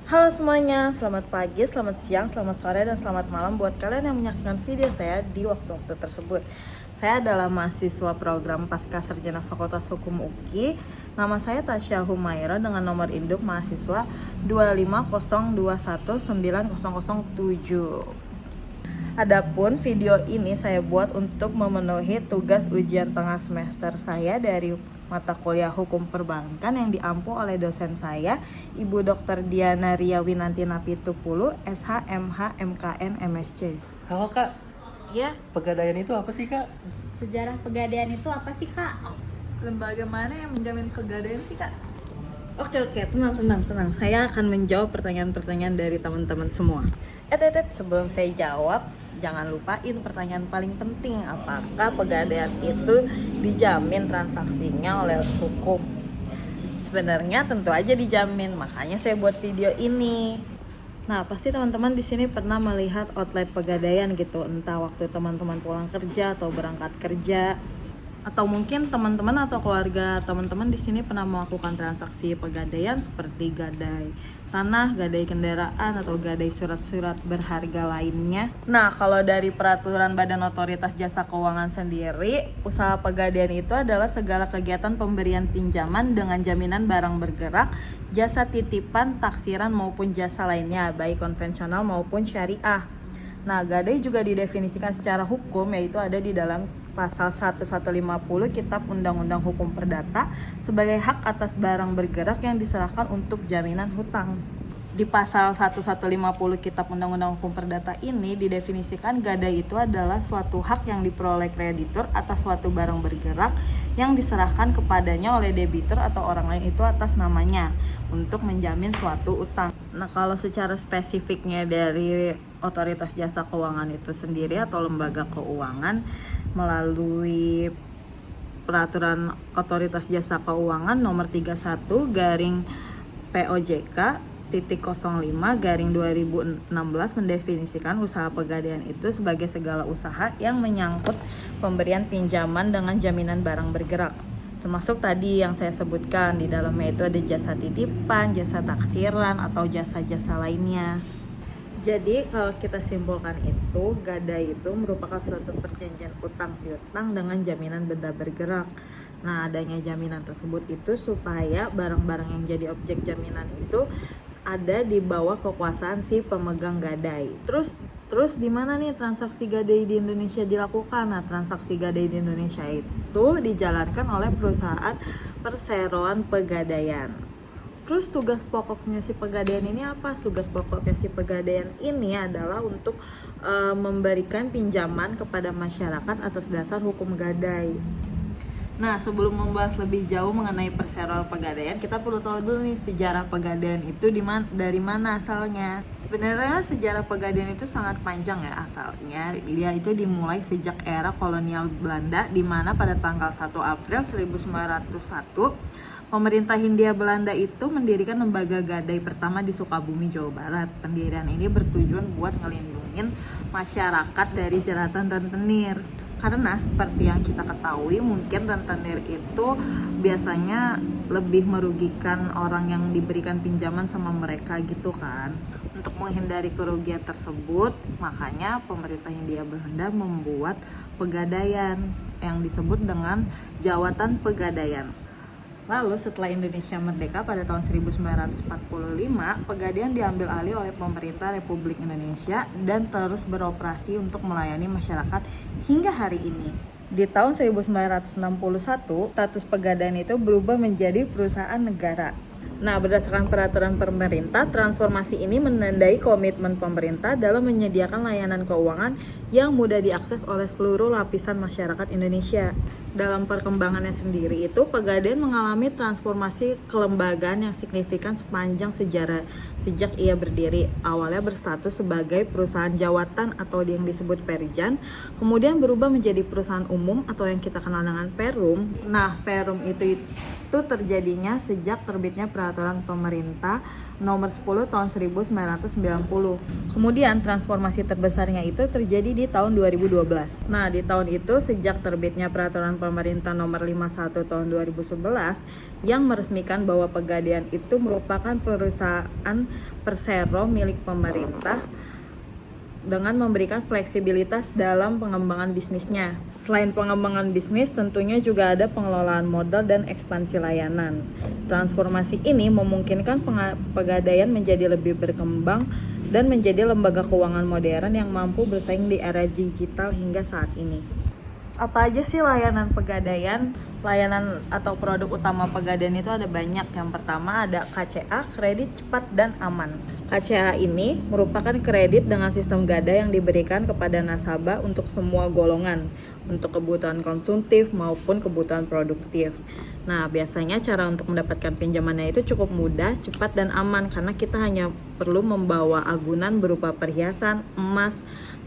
Halo semuanya, selamat pagi, selamat siang, selamat sore, dan selamat malam buat kalian yang menyaksikan video saya di waktu-waktu tersebut. Saya adalah mahasiswa program Pasca Sarjana Fakultas Hukum UKI. Nama saya Tasya Humaira dengan nomor induk mahasiswa 250219007. Adapun video ini saya buat untuk memenuhi tugas ujian tengah semester saya dari mata kuliah Hukum Perbankan yang diampu oleh dosen saya, Ibu Dr. Diana Ria Winanti Napitupulu, SH, MH, MKN, MSc. Halo Kak, Ya, Pegadaian itu apa sih Kak? Sejarah Pegadaian itu apa sih, Kak? lembaga mana yang menjamin pegadaian sih, Kak? Oke, tenang. Saya akan menjawab pertanyaan-pertanyaan dari teman-teman semua. Sebelum saya jawab, jangan lupain pertanyaan paling penting. Apakah pegadaian itu dijamin transaksinya oleh hukum? Sebenarnya tentu aja dijamin, makanya saya buat video ini. Nah, pasti teman-teman di sini pernah melihat outlet pegadaian gitu, entah waktu teman-teman pulang kerja atau berangkat kerja. Atau mungkin teman-teman atau keluarga teman-teman di sini pernah melakukan transaksi pegadaian seperti gadai tanah, gadai kendaraan, atau gadai surat-surat berharga lainnya. Nah, kalau dari peraturan Badan Otoritas Jasa Keuangan sendiri, usaha pegadaian itu adalah segala kegiatan pemberian pinjaman dengan jaminan barang bergerak, jasa titipan, taksiran maupun jasa lainnya, baik konvensional maupun syariah. Nah, gadai juga didefinisikan secara hukum, yaitu ada di dalam Pasal 1150 Kitab Undang-Undang Hukum Perdata sebagai hak atas barang bergerak yang diserahkan untuk jaminan hutang. Di Pasal 1150 Kitab Undang-Undang Hukum Perdata ini didefinisikan gadai itu adalah suatu hak yang diperoleh kreditur atas suatu barang bergerak yang diserahkan kepadanya oleh debitur atau orang lain itu atas namanya untuk menjamin suatu utang. Nah, kalau secara spesifiknya dari Otoritas Jasa Keuangan itu sendiri atau lembaga keuangan melalui Peraturan Otoritas Jasa Keuangan nomor 31 garing POJK titik 05 garing 2016 mendefinisikan usaha pegadaian itu sebagai segala usaha yang menyangkut pemberian pinjaman dengan jaminan barang bergerak, termasuk tadi yang saya sebutkan. Di dalamnya itu ada jasa titipan, jasa taksiran, atau jasa-jasa lainnya. Jadi kalau kita simpulkan itu, gadai itu merupakan suatu perjanjian utang piutang dengan jaminan benda bergerak. Nah, adanya jaminan tersebut itu supaya barang-barang yang jadi objek jaminan itu ada di bawah kekuasaan si pemegang gadai. Terus di mana nih transaksi gadai di Indonesia dilakukan? Nah, transaksi gadai di Indonesia itu dijalankan oleh perusahaan perseroan pegadaian. Terus tugas pokoknya si pegadaian ini apa? Tugas pokoknya si pegadaian ini adalah untuk memberikan pinjaman kepada masyarakat atas dasar hukum gadai. Nah, sebelum membahas lebih jauh mengenai perseroan pegadaian, kita perlu tahu dulu nih sejarah pegadaian itu dari mana asalnya. Sebenarnya sejarah pegadaian itu sangat panjang ya asalnya. Dia itu dimulai sejak era kolonial Belanda, di mana pada tanggal 1 April 1901 pemerintah Hindia Belanda itu mendirikan lembaga gadai pertama di Sukabumi, Jawa Barat. Pendirian ini bertujuan buat ngelindungin masyarakat dari jeratan rentenir. Karena seperti yang kita ketahui, mungkin rentenir itu biasanya lebih merugikan orang yang diberikan pinjaman sama mereka gitu kan. Untuk menghindari kerugian tersebut, makanya pemerintah Hindia Belanda membuat pegadaian yang disebut dengan jawatan pegadaian. Lalu setelah Indonesia merdeka pada tahun 1945, pegadaian diambil alih oleh pemerintah Republik Indonesia dan terus beroperasi untuk melayani masyarakat hingga hari ini. Di tahun 1961, status pegadaian itu berubah menjadi perusahaan negara. Nah, berdasarkan peraturan pemerintah, transformasi ini menandai komitmen pemerintah dalam menyediakan layanan keuangan yang mudah diakses oleh seluruh lapisan masyarakat Indonesia. Dalam perkembangannya sendiri itu, pegadaian mengalami transformasi kelembagaan yang signifikan sepanjang sejarah sejak ia berdiri. Awalnya berstatus sebagai perusahaan jawatan atau yang disebut Perjan, kemudian berubah menjadi perusahaan umum atau yang kita kenal dengan Perum. Nah, Perum itu terjadinya sejak terbitnya peraturan pemerintah nomor 10 tahun 1990. Kemudian transformasi terbesarnya itu terjadi di tahun 2012. Nah, di tahun itu sejak terbitnya peraturan Pemerintah Nomor 51 Tahun 2011 yang meresmikan bahwa Pegadaian itu merupakan perusahaan persero milik pemerintah dengan memberikan fleksibilitas dalam pengembangan bisnisnya. Selain pengembangan bisnis, tentunya juga ada pengelolaan modal dan ekspansi layanan. Transformasi ini memungkinkan Pegadaian menjadi lebih berkembang dan menjadi lembaga keuangan modern yang mampu bersaing di era digital hingga saat ini. Apa aja sih layanan Pegadaian? Layanan atau produk utama Pegadaian itu ada banyak. Yang pertama ada KCA, kredit cepat dan aman. KCA ini merupakan kredit dengan sistem gada yang diberikan kepada nasabah untuk semua golongan, untuk kebutuhan konsumtif maupun kebutuhan produktif. Nah, biasanya cara untuk mendapatkan pinjamannya itu cukup mudah, cepat dan aman karena kita hanya perlu membawa agunan berupa perhiasan, emas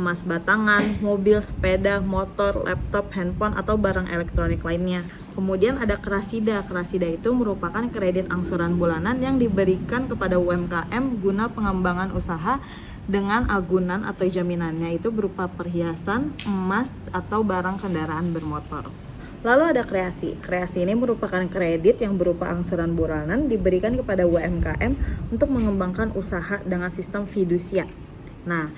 batangan, mobil, sepeda, motor, laptop, handphone, atau barang elektronik lainnya. Kemudian ada Krasida. Krasida itu merupakan kredit angsuran bulanan yang diberikan kepada UMKM guna pengembangan usaha dengan agunan atau jaminannya itu berupa perhiasan, emas, atau barang kendaraan bermotor. Lalu ada Kreasi. Kreasi ini merupakan kredit yang berupa angsuran bulanan diberikan kepada UMKM untuk mengembangkan usaha dengan sistem fidusia. Nah,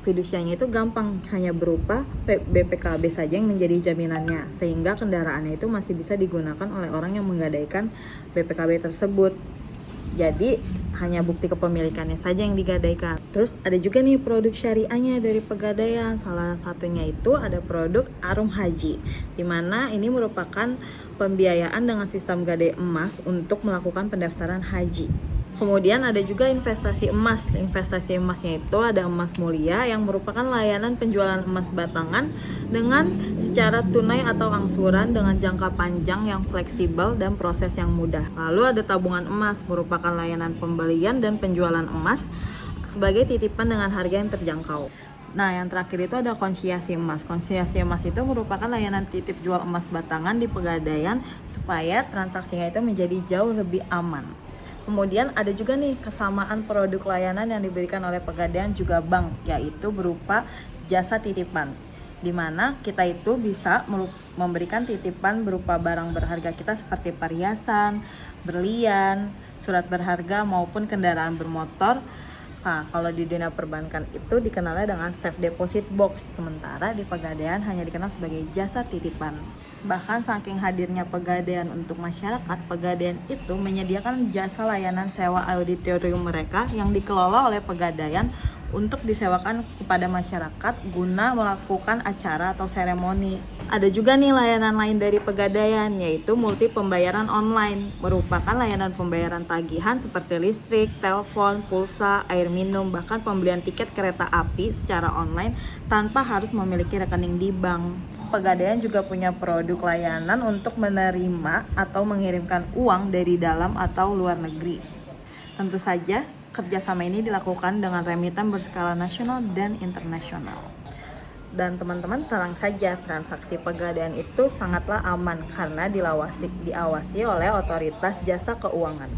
fidusianya itu gampang, hanya berupa BPKB saja yang menjadi jaminannya, sehingga kendaraannya itu masih bisa digunakan oleh orang yang menggadaikan BPKB tersebut. Jadi hanya bukti kepemilikannya saja yang digadaikan. Terus ada juga nih produk syariahnya dari Pegadaian. Salah satunya itu ada produk Arum Haji, dimana ini merupakan pembiayaan dengan sistem gadai emas untuk melakukan pendaftaran haji. Kemudian ada juga investasi emas. Investasi emasnya itu ada Emas Mulia yang merupakan layanan penjualan emas batangan dengan secara tunai atau angsuran dengan jangka panjang yang fleksibel dan proses yang mudah. Lalu ada tabungan emas, merupakan layanan pembelian dan penjualan emas sebagai titipan dengan harga yang terjangkau. Nah, yang terakhir itu ada konsiasi emas. Konsiasi emas itu merupakan layanan titip jual emas batangan di Pegadaian supaya transaksinya itu menjadi jauh lebih aman. Kemudian ada juga nih kesamaan produk layanan yang diberikan oleh Pegadaian juga bank, yaitu berupa jasa titipan, di mana kita itu bisa memberikan titipan berupa barang berharga kita seperti perhiasan, berlian, surat berharga maupun kendaraan bermotor. Nah, kalau di dunia perbankan itu dikenalnya dengan safe deposit box, sementara di Pegadaian hanya dikenal sebagai jasa titipan. Bahkan saking hadirnya Pegadaian untuk masyarakat, Pegadaian itu menyediakan jasa layanan sewa auditorium mereka yang dikelola oleh Pegadaian untuk disewakan kepada masyarakat guna melakukan acara atau seremoni. Ada juga nih layanan lain dari Pegadaian, yaitu multi pembayaran online, merupakan layanan pembayaran tagihan seperti listrik, telepon, pulsa, air minum, bahkan pembelian tiket kereta api secara online tanpa harus memiliki rekening di bank. Pegadaian juga punya produk layanan untuk menerima atau mengirimkan uang dari dalam atau luar negeri. Tentu saja, kerjasama ini dilakukan dengan remitan berskala nasional dan internasional. Dan teman-teman tenang saja, transaksi Pegadaian itu sangatlah aman karena diawasi oleh otoritas jasa keuangan.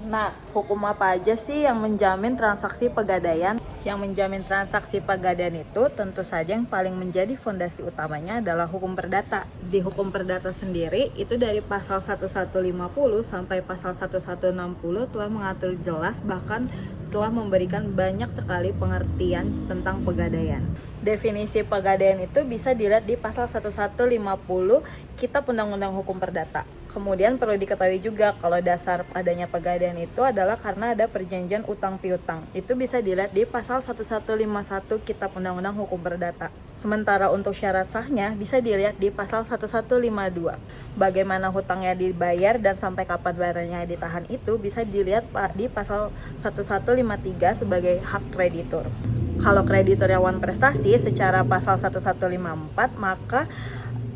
Nah, hukum apa aja sih yang menjamin transaksi Pegadaian? Yang menjamin transaksi Pegadaian itu tentu saja yang paling menjadi fondasi utamanya adalah hukum perdata. Di hukum perdata sendiri itu dari pasal 1150 sampai pasal 1160 telah mengatur jelas, bahkan telah memberikan banyak sekali pengertian tentang Pegadaian. Definisi Pegadaian itu bisa dilihat di pasal 1150 Kitab Undang-Undang Hukum Perdata. Kemudian perlu diketahui juga kalau dasar adanya Pegadaian itu adalah karena ada perjanjian utang piutang. Itu bisa dilihat di pasal 1151 Kitab Undang-Undang Hukum Perdata. Sementara untuk syarat sahnya bisa dilihat di pasal 1152. Bagaimana hutangnya dibayar dan sampai kapan barangnya ditahan itu bisa dilihat di pasal 1153 sebagai hak kreditur. Kalau kreditur yang wan prestasi secara pasal 1154, maka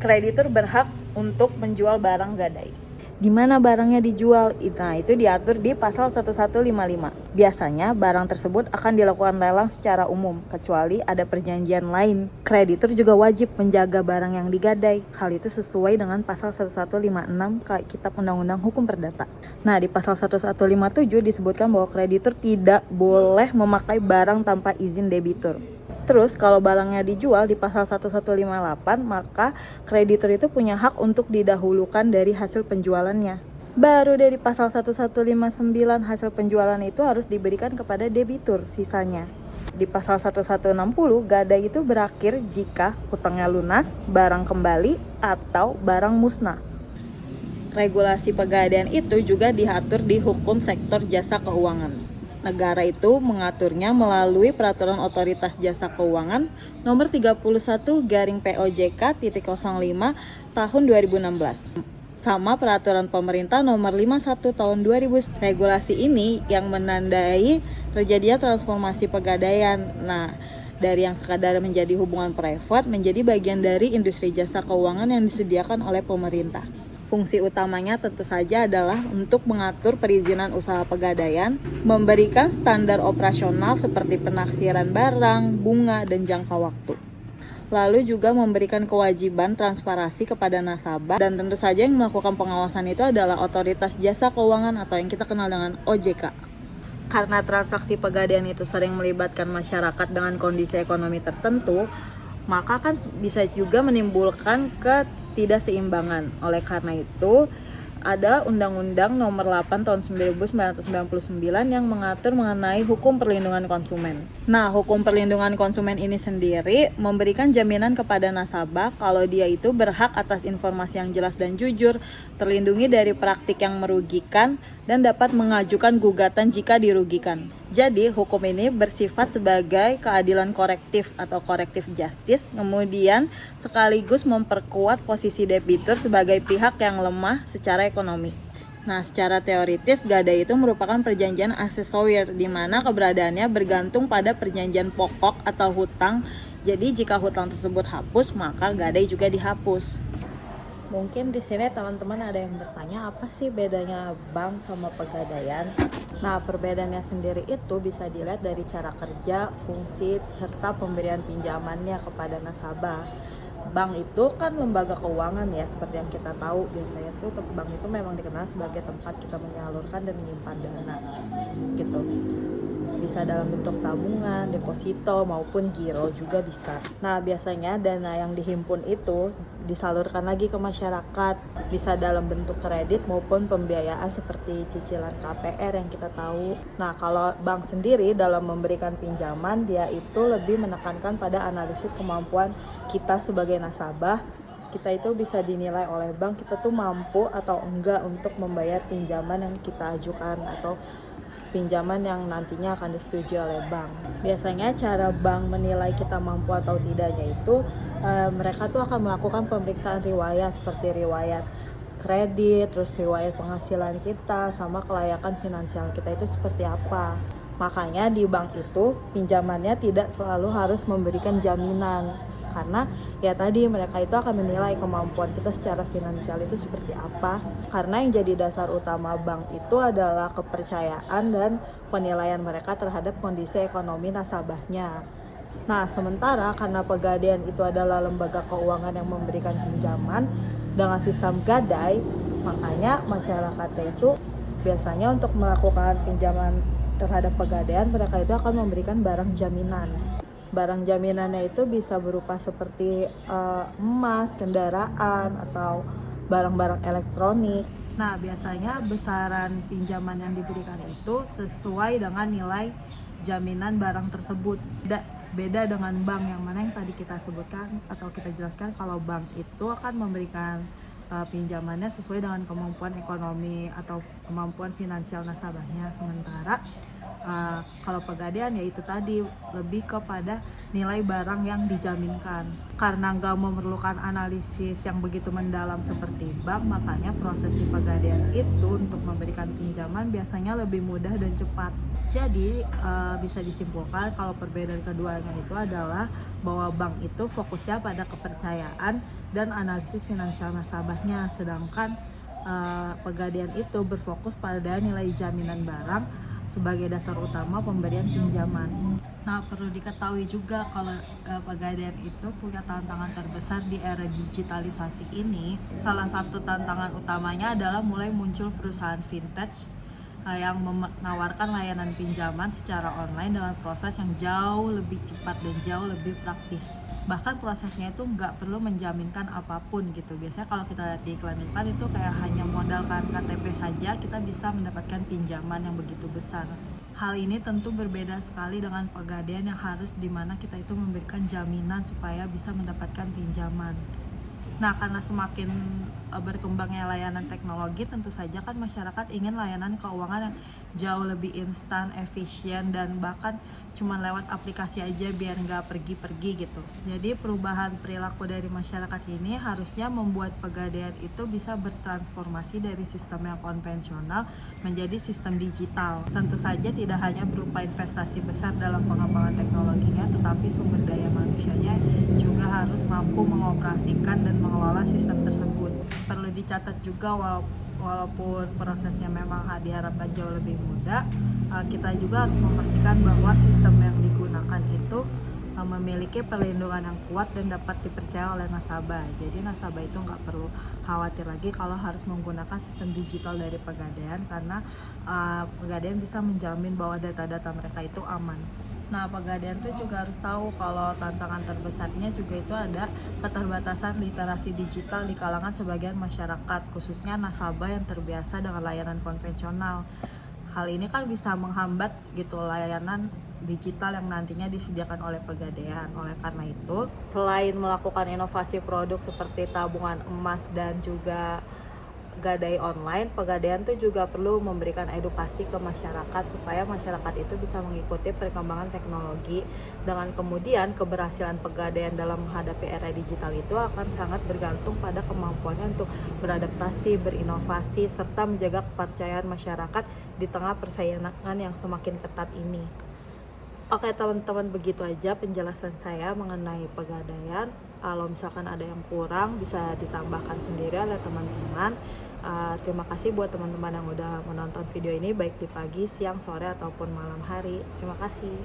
kreditur berhak untuk menjual barang gadai. Di mana barangnya dijual? Nah, itu diatur di pasal 1155. Biasanya barang tersebut akan dilakukan lelang secara umum, kecuali ada perjanjian lain. Kreditur juga wajib menjaga barang yang digadai. Hal itu sesuai dengan pasal 1156 Kitab Undang-Undang Hukum Perdata. Nah, di pasal 1157 disebutkan bahwa kreditur tidak boleh memakai barang tanpa izin debitur. Terus kalau barangnya dijual di pasal 1158, maka kreditur itu punya hak untuk didahulukan dari hasil penjualannya. Baru dari pasal 1159 hasil penjualan itu harus diberikan kepada debitur sisanya. Di pasal 1160, gadai itu berakhir jika hutangnya lunas, barang kembali, atau barang musnah. Regulasi pegadaian itu juga diatur di Hukum Sektor Jasa Keuangan. Negara itu mengaturnya melalui Peraturan Otoritas Jasa Keuangan Nomor 31/POJK.05 Tahun 2016. Sama Peraturan Pemerintah Nomor 51 Tahun 2000. Regulasi ini yang menandai terjadinya transformasi pegadaian. Nah, dari yang sekadar menjadi hubungan privat menjadi bagian dari industri jasa keuangan yang disediakan oleh pemerintah. Fungsi utamanya tentu saja adalah untuk mengatur perizinan usaha pegadaian, memberikan standar operasional seperti penaksiran barang, bunga, dan jangka waktu. Lalu juga memberikan kewajiban transparansi kepada nasabah, dan tentu saja yang melakukan pengawasan itu adalah Otoritas Jasa Keuangan atau yang kita kenal dengan OJK. Karena transaksi pegadaian itu sering melibatkan masyarakat dengan kondisi ekonomi tertentu, maka kan bisa juga menimbulkan ketidakseimbangan. Oleh karena itu, ada Undang-Undang Nomor 8 Tahun 1999 yang mengatur mengenai hukum perlindungan konsumen. Nah, hukum perlindungan konsumen ini sendiri memberikan jaminan kepada nasabah kalau dia itu berhak atas informasi yang jelas dan jujur, terlindungi dari praktik yang merugikan, dan dapat mengajukan gugatan jika dirugikan. Jadi, hukum ini bersifat sebagai keadilan korektif atau corrective justice, kemudian sekaligus memperkuat posisi debitur sebagai pihak yang lemah secara ekonomi. Nah, secara teoritis, gadai itu merupakan perjanjian aksesorir di mana keberadaannya bergantung pada perjanjian pokok atau hutang. Jadi, jika hutang tersebut hapus, maka gadai juga dihapus. Mungkin di sini teman-teman ada yang bertanya, apa sih bedanya bank sama pegadaian? Nah, perbedaannya sendiri itu bisa dilihat dari cara kerja, fungsi, serta pemberian pinjamannya kepada nasabah. Bank itu kan lembaga keuangan ya, seperti yang kita tahu. Biasanya tuh bank itu memang dikenal sebagai tempat kita menyalurkan dan menyimpan dana gitu. Bisa dalam bentuk tabungan, deposito, maupun giro juga bisa. Nah, biasanya dana yang dihimpun itu disalurkan lagi ke masyarakat, bisa dalam bentuk kredit maupun pembiayaan seperti cicilan KPR yang kita tahu. Nah, kalau bank sendiri dalam memberikan pinjaman, dia itu lebih menekankan pada analisis kemampuan kita sebagai nasabah. Kita itu bisa dinilai oleh bank, kita tuh mampu atau enggak untuk membayar pinjaman yang kita ajukan atau pinjaman yang nantinya akan disetujui oleh bank. Biasanya cara bank menilai kita mampu atau tidaknya itu mereka tuh akan melakukan pemeriksaan riwayat seperti riwayat kredit, terus riwayat penghasilan kita, sama kelayakan finansial kita itu seperti apa. Makanya di bank itu pinjamannya tidak selalu harus memberikan jaminan, karena ya tadi mereka itu akan menilai kemampuan kita secara finansial itu seperti apa. Karena yang jadi dasar utama bank itu adalah kepercayaan dan penilaian mereka terhadap kondisi ekonomi nasabahnya. Nah, sementara karena pegadaian itu adalah lembaga keuangan yang memberikan pinjaman dengan sistem gadai, makanya masyarakatnya itu biasanya untuk melakukan pinjaman terhadap pegadaian, mereka itu akan memberikan barang jaminan. Barang jaminannya itu bisa berupa seperti emas, kendaraan, atau barang-barang elektronik. Nah, biasanya besaran pinjaman yang diberikan itu sesuai dengan nilai jaminan barang tersebut. Beda dengan bank yang mana yang tadi kita sebutkan atau kita jelaskan, kalau bank itu akan memberikan pinjamannya sesuai dengan kemampuan ekonomi atau kemampuan finansial nasabahnya. Sementara kalau pegadaian ya itu tadi lebih kepada nilai barang yang dijaminkan. Karena nggak memerlukan analisis yang begitu mendalam seperti bank, makanya proses di pegadaian itu untuk memberikan pinjaman biasanya lebih mudah dan cepat. Jadi bisa disimpulkan kalau perbedaan keduanya itu adalah bahwa bank itu fokusnya pada kepercayaan dan analisis finansial nasabahnya, sedangkan pegadaian itu berfokus pada nilai jaminan barang sebagai dasar utama pemberian pinjaman. Nah, perlu diketahui juga kalau pegadaian itu punya tantangan terbesar di era digitalisasi ini. Salah satu tantangan utamanya adalah mulai muncul perusahaan vintage yang menawarkan layanan pinjaman secara online dengan proses yang jauh lebih cepat dan jauh lebih praktis. Bahkan prosesnya itu nggak perlu menjaminkan apapun gitu. Biasanya kalau kita lihat di iklan-iklan itu kayak hanya modalkan KTP saja kita bisa mendapatkan pinjaman yang begitu besar. Hal ini tentu berbeda sekali dengan Pegadaian yang harus dimana kita itu memberikan jaminan supaya bisa mendapatkan pinjaman. Nah, karena semakin berkembangnya layanan teknologi, tentu saja kan masyarakat ingin layanan keuangan yang jauh lebih instan, efisien, dan bahkan cuma lewat aplikasi aja biar nggak pergi-pergi gitu. Jadi perubahan perilaku dari masyarakat ini harusnya membuat Pegadaian itu bisa bertransformasi dari sistem yang konvensional menjadi sistem digital. Tentu saja tidak hanya berupa investasi besar dalam pengembangan teknologinya, tetapi sumber daya manusianya juga harus mampu mengoperasikan dan mengelola sistem tersebut. Perlu dicatat juga walaupun prosesnya memang diharapkan jauh lebih mudah, kita juga harus memastikan bahwa sistem yang digunakan itu memiliki perlindungan yang kuat dan dapat dipercaya oleh nasabah. Jadi nasabah itu nggak perlu khawatir lagi kalau harus menggunakan sistem digital dari Pegadaian, karena Pegadaian bisa menjamin bahwa data-data mereka itu aman. Nah, Pegadaian tuh juga harus tahu kalau tantangan terbesarnya juga itu ada keterbatasan literasi digital di kalangan sebagian masyarakat, khususnya nasabah yang terbiasa dengan layanan konvensional. Hal ini kan bisa menghambat gitu layanan digital yang nantinya disediakan oleh Pegadaian. Oleh karena itu, selain melakukan inovasi produk seperti tabungan emas dan juga gadai online, Pegadaian tuh juga perlu memberikan edukasi ke masyarakat supaya masyarakat itu bisa mengikuti perkembangan teknologi. Dengan kemudian keberhasilan Pegadaian dalam menghadapi era digital itu akan sangat bergantung pada kemampuannya untuk beradaptasi, berinovasi, serta menjaga kepercayaan masyarakat di tengah persaingan yang semakin ketat ini. Oke teman-teman, begitu aja penjelasan saya mengenai Pegadaian. Kalau misalkan ada yang kurang bisa ditambahkan sendiri oleh teman-teman. Terima kasih buat teman-teman yang udah menonton video ini baik di pagi, siang, sore, ataupun malam hari. Terima kasih.